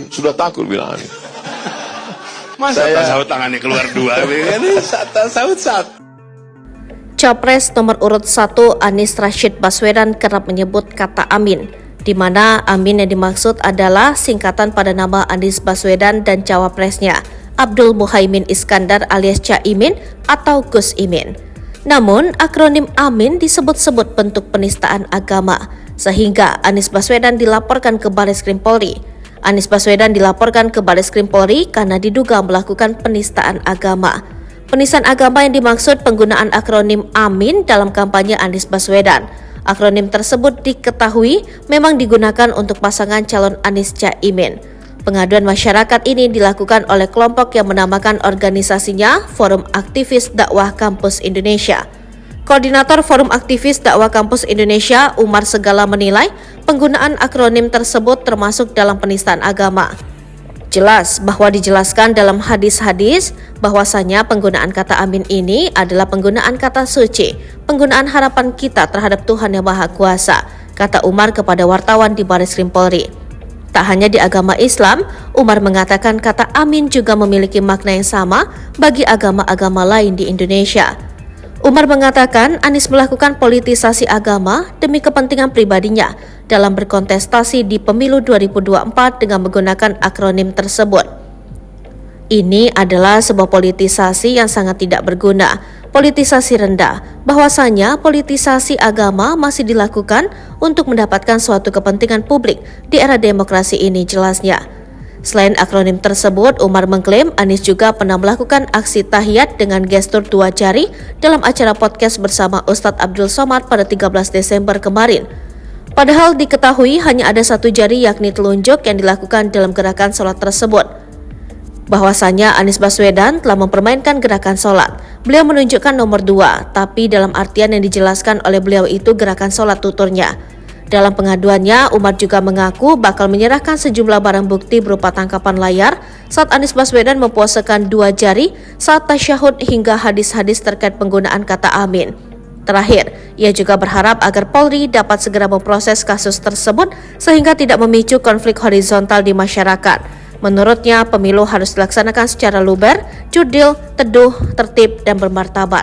Sudah takut bilang. Masa saut tangannya keluar dua, saut. Capres nomor urut 1 Anies Rashid Baswedan kerap menyebut kata Amin, di mana Amin yang dimaksud adalah singkatan pada nama Anies Baswedan dan cawapresnya Abdul Muhaimin Iskandar alias Caimin atau Gus Imin. Namun akronim Amin disebut-sebut bentuk penistaan agama, sehingga Anies Baswedan dilaporkan ke Bareskrim Polri. Anies Baswedan dilaporkan ke Bareskrim Polri karena diduga melakukan penistaan agama. Penistaan agama yang dimaksud penggunaan akronim Amin dalam kampanye Anies Baswedan. Akronim tersebut diketahui memang digunakan untuk pasangan calon Anies Caimin. Pengaduan masyarakat ini dilakukan oleh kelompok yang menamakan organisasinya Forum Aktivis Dakwah Kampus Indonesia. Koordinator Forum Aktivis Dakwah Kampus Indonesia, Umar Segala menilai penggunaan akronim tersebut termasuk dalam penistaan agama. Jelas bahwa dijelaskan dalam hadis-hadis bahwasanya penggunaan kata Amin ini adalah penggunaan kata suci, penggunaan harapan kita terhadap Tuhan Yang Maha Kuasa, kata Umar kepada wartawan di Bareskrim Polri. Tak hanya di agama Islam, Umar mengatakan kata Amin juga memiliki makna yang sama bagi agama-agama lain di Indonesia. Umar mengatakan Anies melakukan politisasi agama demi kepentingan pribadinya dalam berkontestasi di pemilu 2024 dengan menggunakan akronim tersebut. Ini adalah sebuah politisasi yang sangat tidak berguna, politisasi rendah, bahwasanya politisasi agama masih dilakukan untuk mendapatkan suatu kepentingan publik di era demokrasi ini jelasnya. Selain akronim tersebut, Umar mengklaim Anies juga pernah melakukan aksi tahiyat dengan gestur 2 jari dalam acara podcast bersama Ustadz Abdul Somad pada 13 Desember kemarin. Padahal diketahui hanya ada 1 jari yakni telunjuk yang dilakukan dalam gerakan sholat tersebut. Bahwasanya Anies Baswedan telah mempermainkan gerakan sholat. Beliau menunjukkan nomor 2, tapi dalam artian yang dijelaskan oleh beliau itu gerakan sholat tuturnya. Dalam pengaduannya, Umar juga mengaku bakal menyerahkan sejumlah barang bukti berupa tangkapan layar saat Anies Baswedan memposekan 2 jari saat tasyahud hingga hadis-hadis terkait penggunaan kata Amin. Terakhir, ia juga berharap agar Polri dapat segera memproses kasus tersebut sehingga tidak memicu konflik horizontal di masyarakat. Menurutnya, pemilu harus dilaksanakan secara luber, jurdil, teduh, tertib, dan bermartabat.